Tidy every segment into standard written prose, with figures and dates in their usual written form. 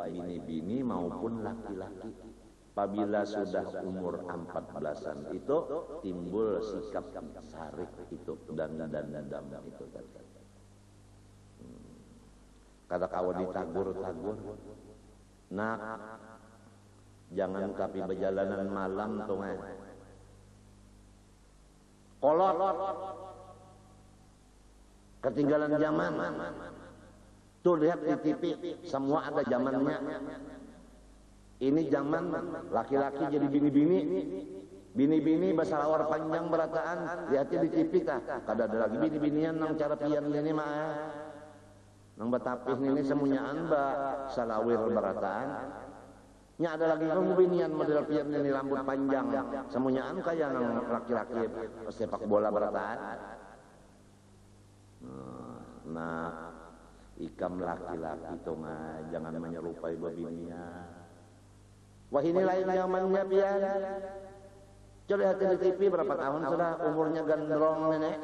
bini-bini maupun laki-laki. Apabila sudah umur 14-an itu timbul sikap sarik itu dan itu tadi. Kada kawa ditagur-tagur. Nak, jangan tapi berjalanan malam tuh kolot, ketinggalan zaman. Tuh lihat di TV, semua ada zamannya. Ini zaman laki-laki jadi bini-bini basalawar panjang berataan, lihat di TV tah. Kada ada lagi bini-binian nang cara pian ini mah. Nang batapih ini semuanyaan ba salawir berataan. Nya ada lagi kamu binian model pian ini rambut panjang, semuanyaan kaya nang laki-laki sepak bola berataan. Nah, ikam laki-laki tuh mah jangan menyerupai babinian. Wah ini lain zamannya pian. Coba lihat di TV berapa tahun sudah umurnya gandrong nenek.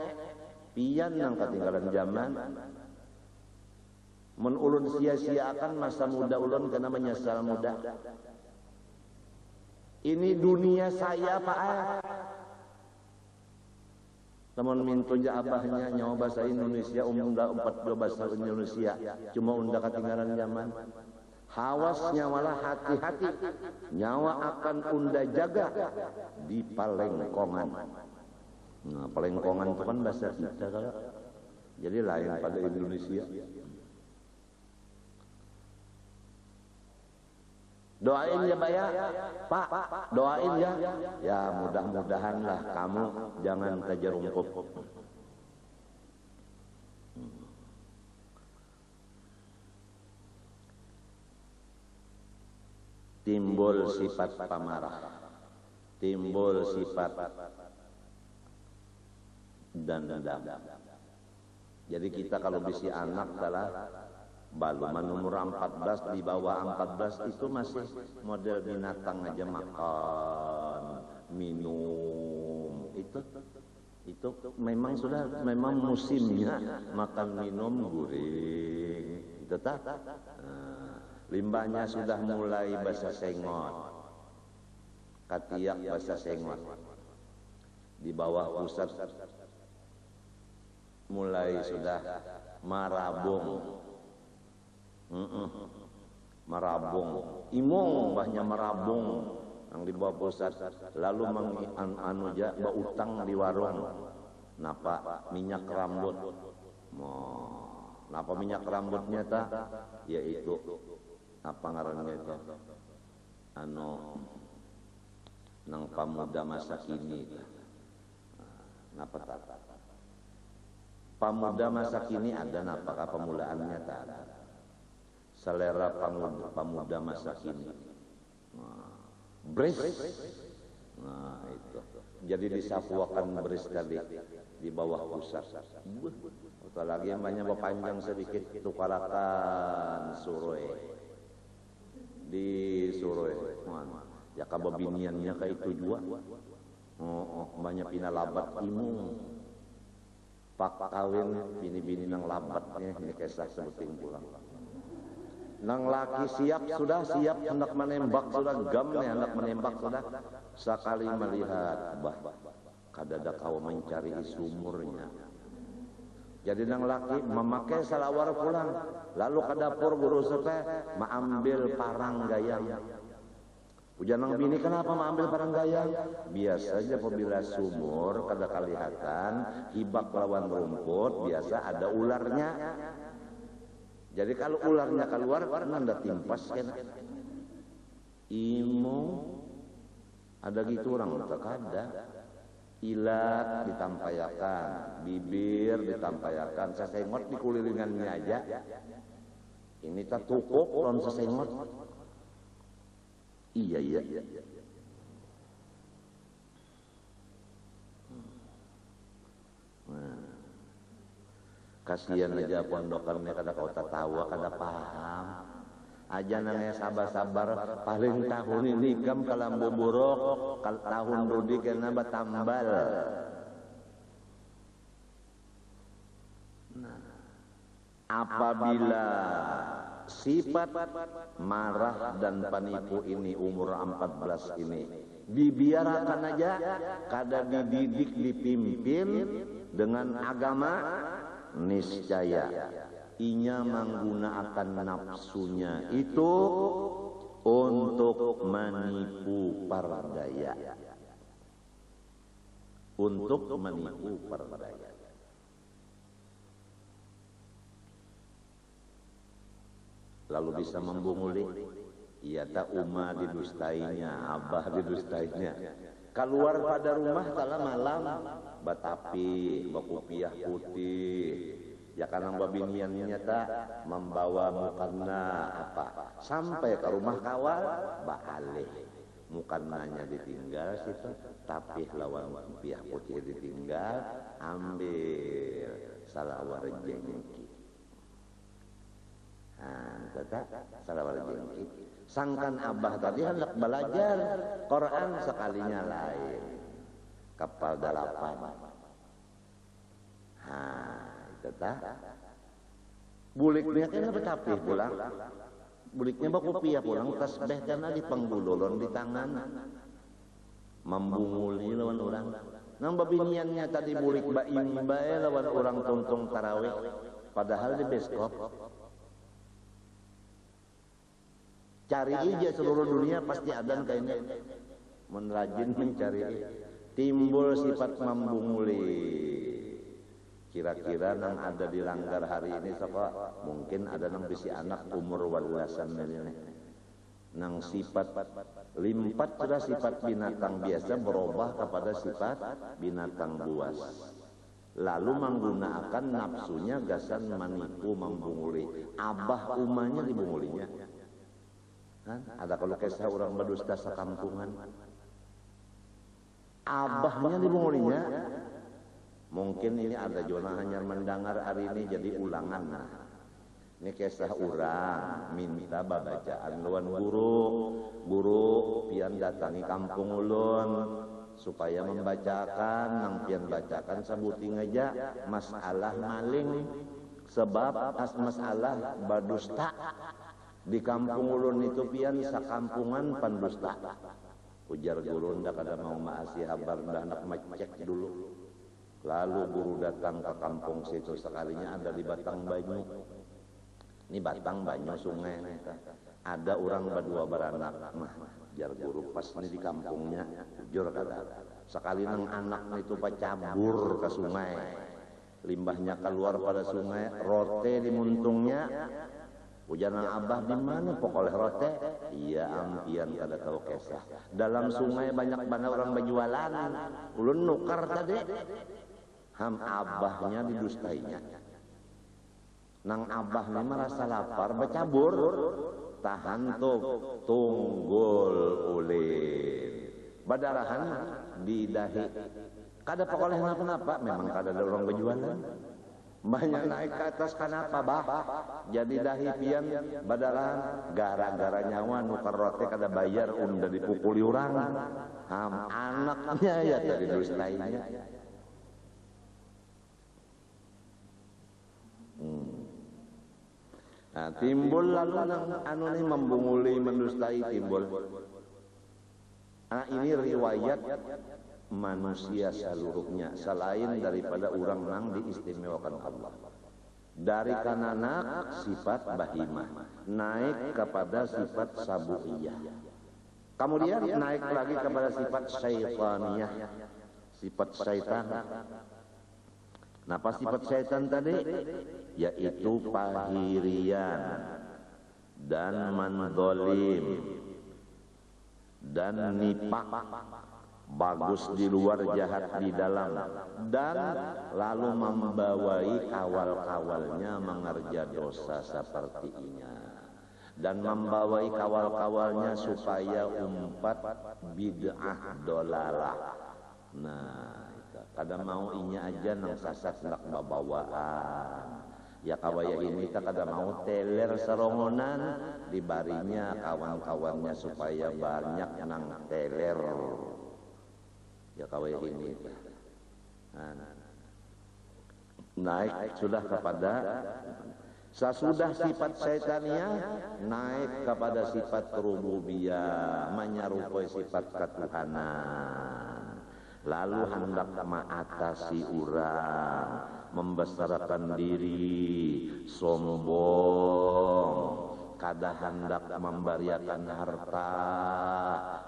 Pian yang ketinggalan zaman. Mun ulun sia-siakan masa muda ulun karena menyesal muda. Ini dunia saya Pak. Namun mintunya abahnya nyawa bahasa Indonesia unda 42 bahasa Indonesia cuma unda ketinggalan zaman. Hawas nyawalah hati-hati, nyawa akan unda jaga di Palengkongan. Nah, Palengkongan itu kan bahasa kita kalau jadi lain pada Indonesia. Doain ya Pak ya, Pak, doain ya. Ya mudah-mudahanlah kamu jangan terjerungkup. Timbul sifat pamarah, timbul sifat dan dendam. Jadi kita kalau bisi anak adalah baluman umur 14 di bawah 14 itu masih model binatang aja makan, minum itu memang sudah memang musimnya makan minum guring itu tak. Limbahnya sudah mulai basa sengot, katiak basa sengot. Di bawah pusat mulai sudah marabung, marabung, imong bahnya marabung yang di bawah pusat. Lalu anuja bautang di warung, napa minyak rambut, napa minyak rambutnya ta, yaitu apa ngarannya itu nang pamuda masa kini. Napa tak pamuda masa kini ada napakah pemulaannya tak ada. Selera pamuda masa kini bris. Nah itu jadi disapuakan bris tadi di bawah pusat. Apalagi yang banyak berpanjang sedikit tukarakan suroi di suroi ya kababiniannya kayak itu juga. Banyak pina labat imung pak kawin bini-bini nang labatnya ini kisah sebuting pulang. Nang laki siap sudah siap hendak menembak sudah gamnya hendak menembak sudah sekali melihat bah kadada kau mencari sumurnya. Jadi nang laki memakai salawar pulang, lalu ke dapur guru teh mengambil parang gayang. Pujan nang bini kenapa mengambil parang gayang? Biasanya apabila sumur kada kelihatan hibak lawan rumput biasa ada ularnya. Jadi kalau ularnya keluar nanda timpas kena. Imong ada gitu orang tak ada. Ilat ditampayakan, bibir ditampayakan, sesengot di kulilingannya aja. Ini tak tukuk lawan sesengot. Iya. Nah, kasihan aja pondokannya kada kau tahu, kada paham. Aja nangnya sabar-sabar paling tahun ini kam kalambu buruk tahun rudi kena batambal. Nah, apabila sifat marah dan penipu ini umur 14 ini dibiarkan aja, kada dididik dipimpin dengan agama, niscaya inya menggunakan nafsunya itu untuk menipu pardaya, untuk menipu pardaya. Lalu bisa membunguli, iya tak umah didustainya, abah didustainya. Keluar pada rumah tala malam, batapi, bakupiah putih, ya karena babiniannya tak membawa mukana apa, sampai ke rumah kawal, baalih. Mukananya ditinggal situ, tapi lawan piah putih ditinggal, ambil salawar jengki. Tata salawar jengki. Sangkan abah tadi hendak belajar Quran sekalinya lain. Kapal dalapan. Tata buliknya kan betapih pulang. Buliknya baku pia pulang tasbih karena di penggululon di tangan. Membunguli lawan orang. Nang babiniannya tadi bulik baim bae lawan orang tungtung tarawih. Padahal di beskop. Cari aja seluruh dunia pasti ada kayaknya menrajin mencari, timbul sifat membunguli. Kira-kira nang ada dilanggar hari ini siapa? Mungkin ada nang bisi anak umur walasan ini. Nang sifat limpat sudah sifat binatang biasa berubah kepada sifat binatang buas. Lalu menggunakan nafsunya gasan menipu membunguli. Abah umahnya dibungulinya. Ada kalau kisah orang berdusta sekampungan, abahnya dibungulinya. Mungkin ini ada Jona hanya mendengar hari ini jadi ulangan. Nah, ini kisah orang minta babacaan lawan guru pian datangi kampung ulun supaya membacakan, nang pian bacakan sabuting aja masalah maling, sebab masalah berdusta. Di kampung ulun itu pian sakampungan pendusta. Ujar guru ndak ada mau maasi habar ndak anak macek dulu. Lalu guru datang ke kampung situ, sekalinya ada di Batang Banyu. Ini Batang Banyu sungai. Ada orang berdua beranak. Nah, jar guru pas ini di kampungnya, jujur kata. Sekali nang anak itu pacabur ke sungai. Limbahnya keluar pada sungai, rote di muntungnya. Ujaran abah di mana pokoknya rote? Iya ampian kada tahu kisah. Dalam sungai banyak banget orang berjualan. Ulun nukar tadi. Ham abahnya didustainya. Nang abahnya merasa lapar bercabur. Tahan tuh tunggul ulin. Badarahan di dahi. Kada pokoknya kenapa? Memang kada ada orang berjualan. Banyak naik ke atas kenapa bah? Jadi dahi pian badaran gara-gara nyawa nukar rote kada bayar udah dipukuli orang. Anaknya ya tadi dustainya. Nah, timbul lalu anu nih membunguli mendustai timbul. Nah, ini riwayat manusia seluruhnya selain daripada orang nang diistimewakan Allah. Dari kananak sifat bahimah naik kepada sifat sabuiyah. Kemudian naik lagi kepada sifat syaitaniyah, sifat syaitan. Napa sifat syaitan tadi? Yaitu pahirian dan mandolim dan nipak. Bagus di luar, jahat di dalam, dan lalu membawai kawal-kawalnya mengerja dosa sepertinya, dan membawai kawal-kawalnya supaya umpat bid'ah dolalah. Nah, kada mau inya aja nang sasat nak babawaan. Ya kawaya ini tak kada mau teler serongonan dibarinya kawan-kawannya supaya banyak nang teler. Ya kawai ini naik sudah kepada Sesudah sifat syaitaniyah naik kepada sifat rububiyah, menyerupai sifat ketuhanan. Lalu hendak mengatasi orang, membesarkan diri, sombong, kada hendak memberiakan harta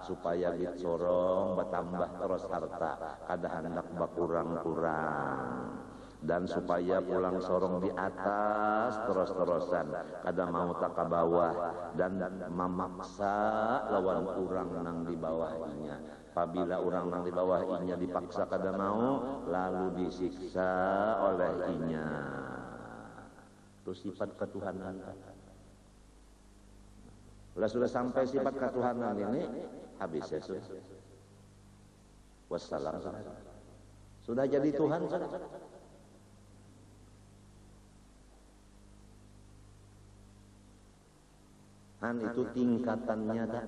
supaya dicorong bertambah terus harta, kada hendak berkurang-kurang. Dan supaya pulang sorong di atas terus-terusan, kada mau tak ke bawah, dan memaksa lawan orang nang di bawahnya. Apabila orang nang di bawahnya dipaksa kada mau, lalu disiksa oleh inya. Itu sifat ketuhanan. Sudah sampai sifat ketuhanan ini, habis ya sudah. Wassalam. Sudah jadi Tuhan sudah. Itu tingkatannya dah.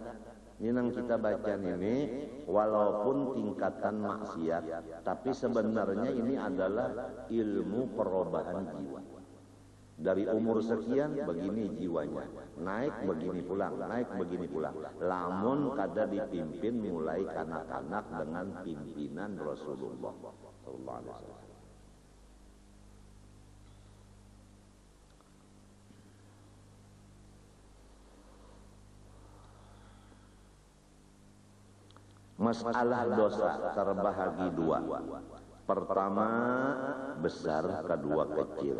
Ini yang kita baca ini, walaupun tingkatan maksiat, tapi sebenarnya ini adalah ilmu perubahan jiwa. Dari umur sekian begini jiwanya, naik begini pulang, naik begini pulang. Lamun kada dipimpin mulai kanak-kanak dengan pimpinan Rasulullah sallallahu alaihi wasallam. Masalah dosa terbahagi dua. Pertama besar, kedua kecil.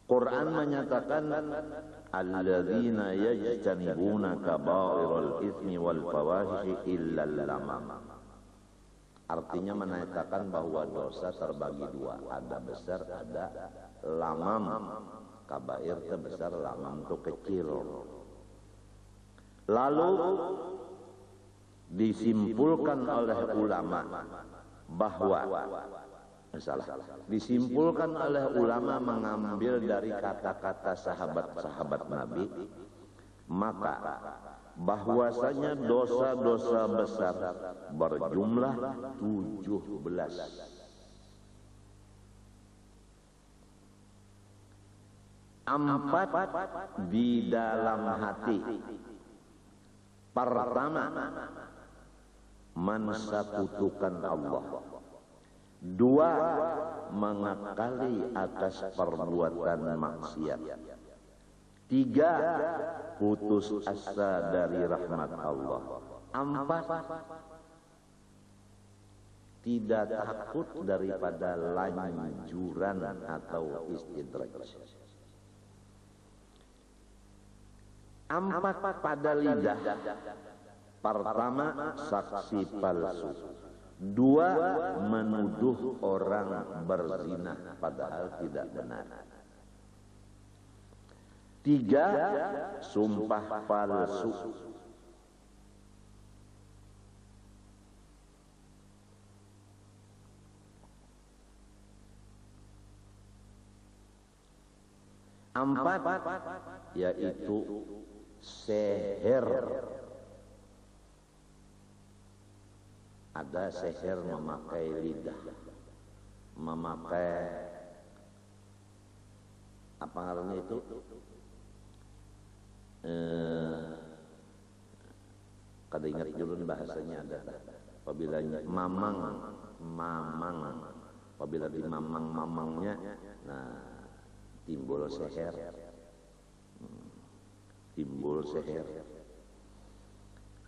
Quran menyatakan alladzina yajtanibuna kaba'iral itsmi wal fawahishi illa lamam. Artinya menyatakan bahwa dosa terbagi dua, ada besar, ada lamam. Kabair itu besar, lamam itu kecil. Lalu disimpulkan oleh ulama bahwa disimpulkan oleh ulama mengambil dari kata-kata sahabat-sahabat Nabi, maka bahwasanya dosa-dosa besar berjumlah 17. Empat di dalam hati. Pertama, mensekutukan Allah. Dua, mengakali atas perbuatan maksiat. Tiga, putus asa dari rahmat Allah. Empat, tidak takut daripada lanjuran atau istidraj. Empat pada lidah. Pertama, saksi palsu. Dua, menuduh orang berzina padahal tidak benar. Tiga, sumpah palsu. Empat, yaitu seher. Ada seher memakai lidah, memakai apa namanya itu? Kada ingat dulu bahasanya ada. Apabila mamang, apabila di mamangnya, nah timbul seher, timbul seher.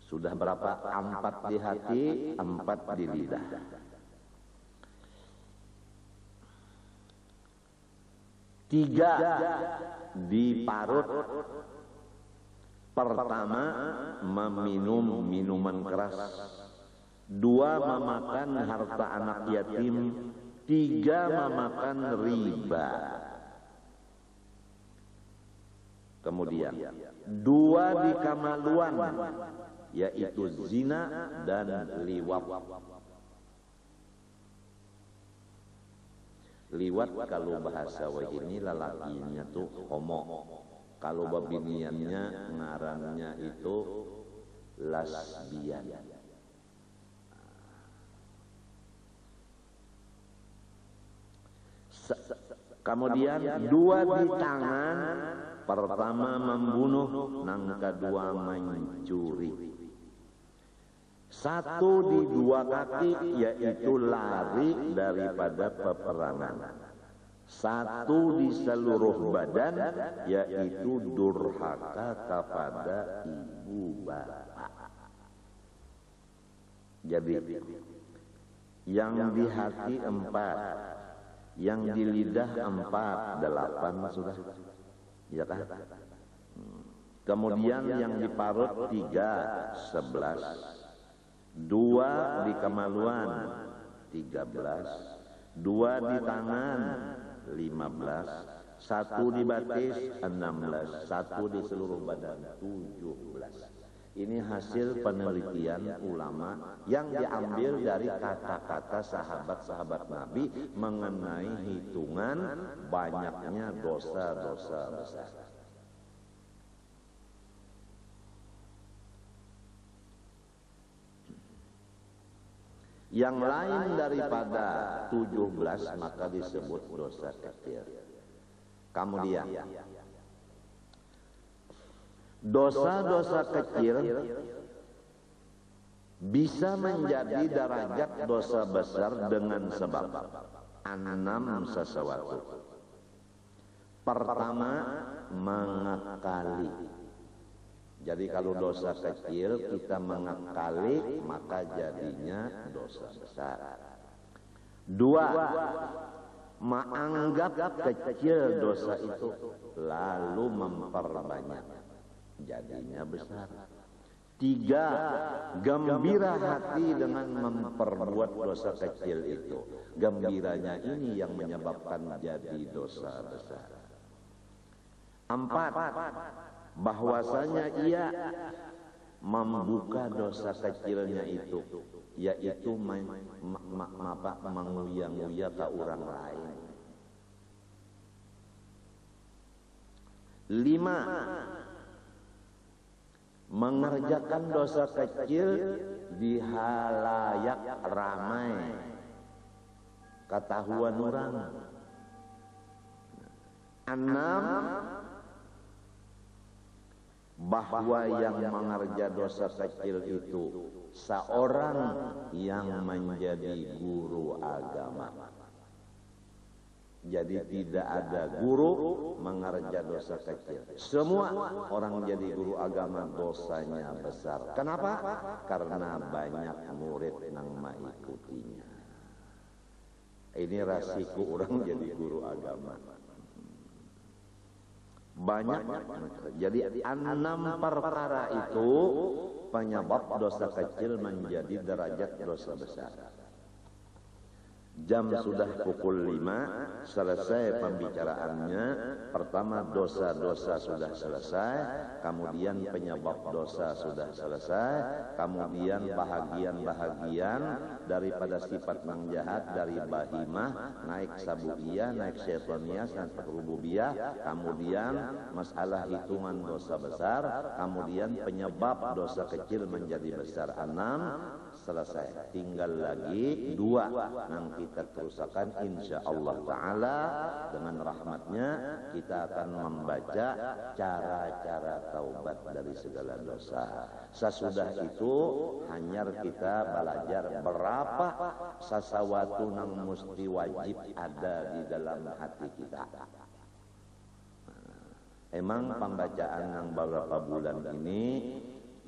Sudah berapa? 4 di hati, 4 di lidah. Tiga di parut. Pertama, meminum minuman keras. Dua, memakan harta anak yatim. Tiga, memakan riba. Kemudian, dua di kamaluan, yaitu zina dan liwat. Liwat kalau bahasa wahini lalakinya tuh homo. Kalau babiniannya ngarannya itu lesbian. Kemudian dua di tangan, pertama membunuh, yang kedua mencuri. Satu di dua kaki, yaitu lari daripada peperangan. Satu di seluruh badan, yaitu durhaka kepada ibu bapak. Jadi yang di hati 4, yang di lidah 4, 8 sudah, ya kan? Kemudian yang di parut 3, 11. 2 di kemaluan 13, 2 di tangan 15, 1 di batis 16, 1 di seluruh badan 17. Ini hasil penelitian ulama yang diambil dari kata-kata sahabat-sahabat Nabi mengenai hitungan banyaknya dosa-dosa besar. Yang lain daripada 17 maka disebut dosa kecil. Kemudian dosa-dosa kecil bisa menjadi derajat dosa besar dengan sebab 6 sesuatu. Pertama, mengakali. Jadi kalau dosa kecil kita mengakali maka jadinya dosa besar. 2, menganggap kecil dosa itu lalu memperbanyak, jadinya besar. 3, gembira hati dengan memperbuat dosa kecil itu. Gembiranya ini yang menyebabkan jadi dosa besar. 4, bahwasanya ia membuka dosa kecilnya itu, yaitu menguya-nguya ke orang lain. 5, mengerjakan dosa kecil di halayak ramai, ketahuan orang. 6, bahwa yang mengerja dosa kecil itu seorang yang menjadi guru agama. Jadi tidak ada guru mengerja dosa kecil. Semua orang jadi guru agama dosanya besar. Kenapa? Karena banyak murid yang mengikutinya. Ini resiko orang jadi guru agama. Banyak. Jadi 6 perkara itu penyebab dosa kecil menjadi derajat dosa besar. Jam sudah pukul 5, selesai pembicaraannya. Pertama, dosa-dosa sudah selesai, kemudian penyebab dosa sudah selesai, kemudian bahagian-bahagian daripada sifat yang jahat dari bahimah naik sabuiyah, naik syaitoniyah, sampai rububiyah, kemudian masalah hitungan dosa besar, kemudian penyebab dosa kecil menjadi besar. 6 selesai. Tinggal lagi 2 yang kita terusakan insyaallah ta'ala. Dengan rahmatnya kita akan membaca cara-cara taubat dari segala dosa. Sesudah itu hanya kita belajar berapa sesuatu yang mesti wajib ada di dalam hati kita. Emang pembacaan yang beberapa bulan ini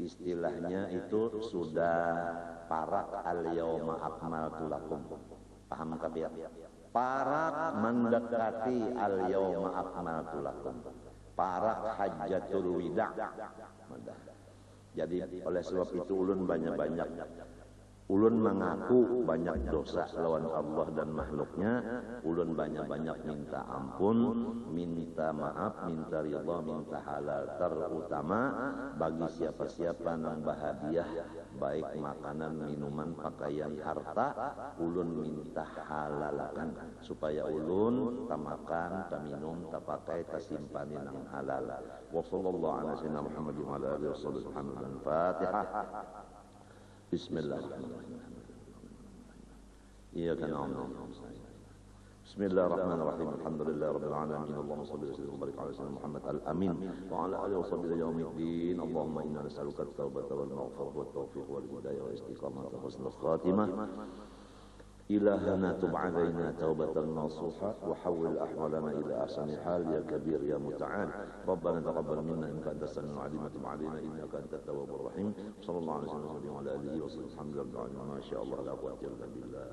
istilahnya itu sudah parak al-yawma akmaltu lakum. Paham kabeh? Parak mendekati al-yawma akmaltu lakum. Parak hajjatul wida'. Jadi oleh sebab itu ulun banyak-banyak Ulun mengaku banyak dosa lawan Allah dan makhluknya. Ulun banyak-banyak minta ampun, minta maaf, minta ridha, minta halal. Terutama bagi siapa-siapa yang bahagia, baik makanan, minuman, pakaian, harta, ulun minta halalkan supaya ulun tak makan, tak minum, tak pakai, tak simpan yang halal. Wa sallallahu ala sayyidina Muhammadin wa ala alihi wasallam. Fatihah. Bismillahirrahmanirrahim. Iyyaka na'budu wa iyyaka nasta'in. Bismillahirrahmanirrahim. Alhamdulillahirabbil alamin. Allahumma shalli wa sallim wa barik ala sayyidina Muhammad al-amin wa ala alihi wa sahbihi yaumiddin. Allahumma inna nas'aluka at-taubata wal maghfirata wat tawfiq wal hidayah wal istiqamah wa husnul khatimah. إلهنا تب علينا توبة نصوحة وحول أحوالنا إلى أحسن حال يا كبير يا متعال. ربنا تقبل منا إنك أنت السميع العليم وتب علينا إنك أنت التواب الرحيم. صلى الله عليه وسلم وعلى آله وصحبه. الحمد لله ما شاء الله لا قوة إلا بالله.